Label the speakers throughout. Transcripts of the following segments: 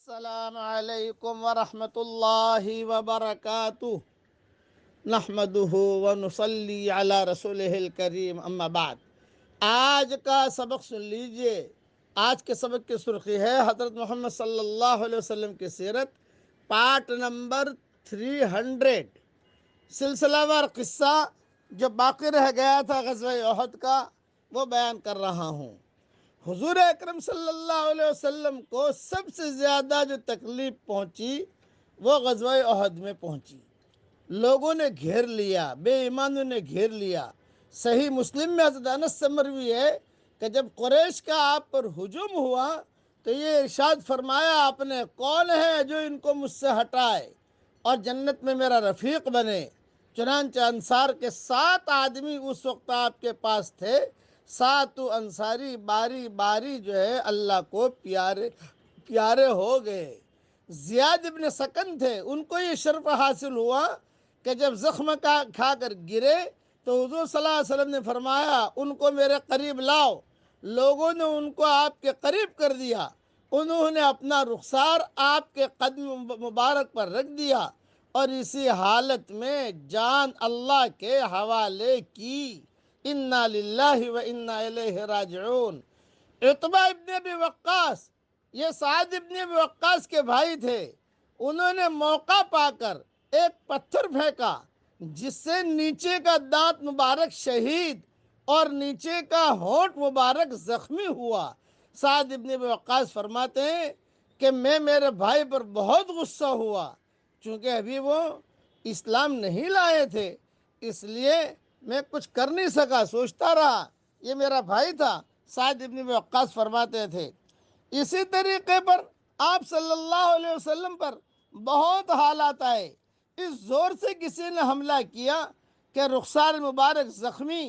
Speaker 1: السلام علیکم ورحمۃ اللہ وبرکاتہ نحمدہ ونصلی علی رسولہ الکریم اما بعد۔ آج کا سبق سن لیجئے۔ آج کے سبق کی سرخی ہے حضرت محمد صلی اللہ علیہ وسلم کی سیرت، پارٹ نمبر 300، سلسلہ وار قصہ جو باقی رہ گیا تھا غزوہ احد کا، وہ بیان کر رہا ہوں۔ حضور اکرم صلی اللہ علیہ وسلم کو سب سے زیادہ جو تکلیف پہنچی وہ غزوہ احد میں پہنچی۔ لوگوں نے گھیر لیا، بے ایمانوں نے گھیر لیا۔ صحیح مسلم میں حضرت انس سے مروی ہے کہ جب قریش کا آپ پر ہجوم ہوا تو یہ ارشاد فرمایا آپ نے، کون ہے جو ان کو مجھ سے ہٹائے اور جنت میں میرا رفیق بنے؟ چنانچہ انصار کے 7 آدمی اس وقت آپ کے پاس تھے۔ 7 انصاری باری باری جو ہے اللہ کو پیارے ہو گئے۔ زیاد ابن سکن تھے، ان کو یہ شرف حاصل ہوا کہ جب زخم کھا کر گرے تو حضور صلی اللہ علیہ وسلم نے فرمایا ان کو میرے قریب لاؤ۔ لوگوں نے ان کو آپ کے قریب کر دیا، انہوں نے اپنا رخسار آپ کے قدم مبارک پر رکھ دیا اور اسی حالت میں جان اللہ کے حوالے کی۔ انا للہ و انا الیہ راجعون۔ عتبہ ابن ابی وقاص، یہ سعد ابن ابی وقاص کے بھائی تھے، انہوں نے موقع پا کر ایک پتھر پھینکا جس سے نیچے کا دانت مبارک شہید اور نیچے کا ہونٹ مبارک زخمی ہوا۔ سعد ابن ابی وقاص فرماتے ہیں کہ میں میرے بھائی پر بہت غصہ ہوا، چونکہ ابھی وہ اسلام نہیں لائے تھے، اس لیے میں کچھ کر نہیں سکا، سوچتا رہا یہ میرا بھائی تھا۔ سعد ابن ابی وقاص فرماتے تھے اسی طریقے پر آپ صلی اللہ علیہ وسلم پر بہت حالات آئے۔ اس زور سے کسی نے حملہ کیا کہ رخسار مبارک زخمی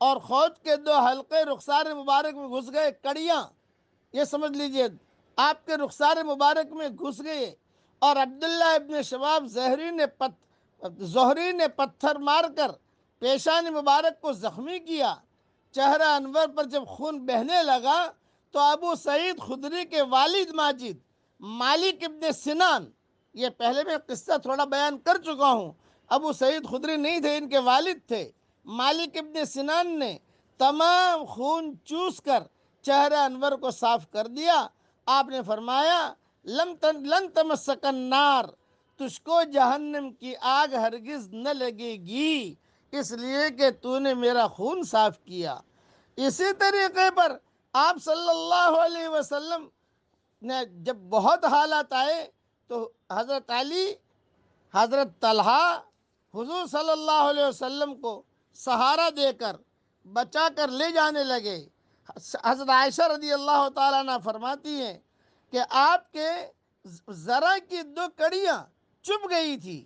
Speaker 1: اور خود کے 2 حلقے رخسار مبارک میں گھس گئے، کڑیاں، یہ سمجھ لیجئے آپ کے رخسار مبارک میں گھس گئے۔ اور عبداللہ ابن شباب زہری نے پتھر مار کر پیشانی مبارک کو زخمی کیا۔ چہرہ انور پر جب خون بہنے لگا تو ابو سعید خدری کے والد ماجد مالک ابن سنان، یہ پہلے میں قصہ تھوڑا بیان کر چکا ہوں، ابو سعید خدری نہیں تھے، ان کے والد تھے، مالک ابن سنان نے تمام خون چوس کر چہرہ انور کو صاف کر دیا۔ آپ نے فرمایا لن تمسک النار، تجھ کو جہنم کی آگ ہرگز نہ لگے گی، اس لیے کہ تو نے میرا خون صاف کیا۔ اسی طریقے پر آپ صلی اللہ علیہ وسلم نے جب بہت حالات آئے تو حضرت علی، حضرت طلحہ حضور صلی اللہ علیہ وسلم کو سہارا دے کر بچا کر لے جانے لگے۔ حضرت عائشہ رضی اللہ تعالیٰ عنہ فرماتی ہیں کہ آپ کے ذرا کی 2 کڑیاں چبھ گئی تھی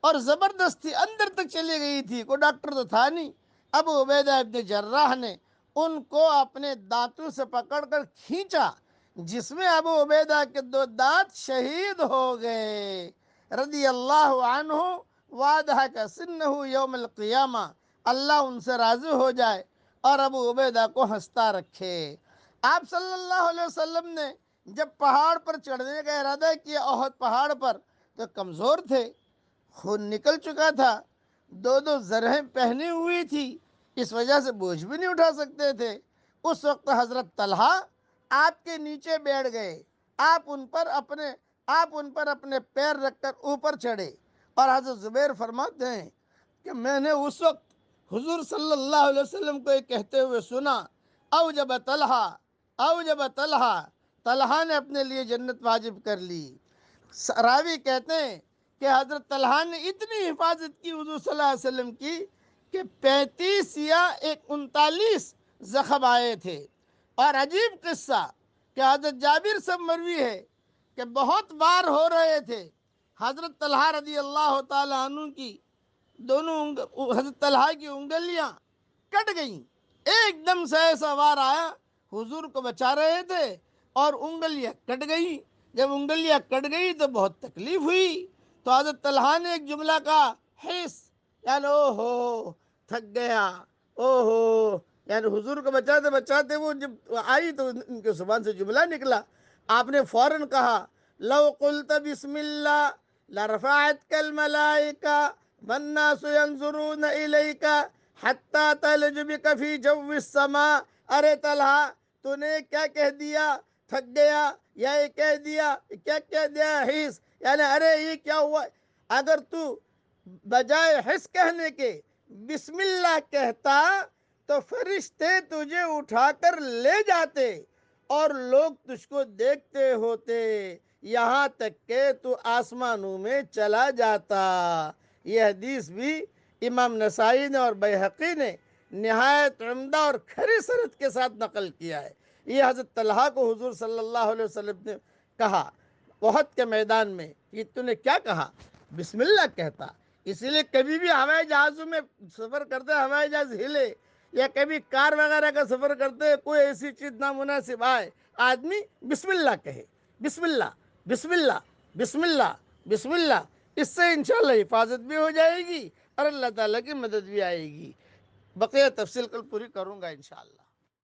Speaker 1: اور زبردستی اندر تک چلی گئی تھی، کوئی ڈاکٹر تو تھا نہیں۔ ابو عبیدہ ابن جراح نے ان کو اپنے دانتوں سے پکڑ کر کھینچا، جس میں ابو عبیدہ کے 2 دانت شہید ہو گئے رضی اللہ عنہ وَأَضْحَكَ سِنَّهُ یوم القیامہ، اللہ ان سے راضی ہو جائے اور ابو عبیدہ کو ہنستا رکھے۔ آپ صلی اللہ علیہ وسلم نے جب پہاڑ پر چڑھنے کا ارادہ کیا، احد پہاڑ پر، تو کمزور تھے، خون نکل چکا تھا، 2 زرہیں پہنی ہوئی تھی، اس وجہ سے بوجھ بھی نہیں اٹھا سکتے تھے۔ اس وقت حضرت طلحہ آپ کے نیچے بیٹھ گئے، آپ ان پر اپنے پیر رکھ کر اوپر چڑھے، اور حضرت زبیر فرماتے ہیں کہ میں نے اس وقت حضور صلی اللہ علیہ وسلم کو یہ کہتے ہوئے سنا، اوجب طلحہ، اوجب طلحہ، طلحہ نے اپنے لیے جنت واجب کر لی۔ راوی کہتے ہیں کہ حضرت طلحہ نے اتنی حفاظت کی حضور صلی اللہ علیہ وسلم کی کہ 35 یا 39 زخم آئے تھے۔ اور عجیب قصہ کہ حضرت جابر سے مروی ہے کہ بہت بار ہو رہے تھے، حضرت طلحہ رضی اللہ تعالیٰ عنہ کی حضرت طلحہ کی انگلیاں کٹ گئیں، ایک دم سے ایسا وار آیا، حضور کو بچا رہے تھے اور انگلیاں کٹ گئیں۔ جب انگلیاں کٹ گئی تو بہت تکلیف ہوئی، تو حضرت طلحہ نے ایک جملہ کہا، حس، یعنی او ہو تھک گیا، او ہو، یعنی حضور کو بچاتے بچاتے وہ جب آئی تو ان کے زبان سے جملہ نکلا۔ آپ نے فوراً کہا لو قلت بسم اللہ لرفعتك الملائکہ والناس ينظرون الیک حتی تلج بک فی جو السماء. ارے طلحہ تو نے کیا کہہ دیا؟ تھک گیا یا یہ کہہ دیا کیا کہہ دیا حس، یعنی ارے یہ کیا ہوا؟ اگر تو بجائے حس کہنے کے بسم اللہ کہتا تو فرشتے تجھے اٹھا کر لے جاتے اور لوگ تجھ کو دیکھتے ہوتے یہاں تک کہ تو آسمانوں میں چلا جاتا. یہ حدیث بھی امام نسائی نے اور بیہقی نے نہایت عمدہ اور کھری سند کے ساتھ نقل کیا ہے. یہ حضرت طلحہ کو حضور صلی اللہ علیہ وسلم نے کہا احد کے میدان میں کہ تو نے کیا کہا؟ بسم اللہ کہتا. اسی لیے کبھی بھی ہوائی جہازوں میں سفر کرتے ہوائی جہاز ہلے یا کبھی کار وغیرہ کا سفر کرتے کوئی ایسی چیز نامناسب آئے، آدمی بسم اللہ کہے، بسم اللہ بسم اللہ بسم اللہ بسم اللہ. اس سے انشاءاللہ حفاظت بھی ہو جائے گی اور اللہ تعالیٰ کی مدد بھی آئے گی. بقیہ تفصیل کل پوری کروں گا انشاءاللہ.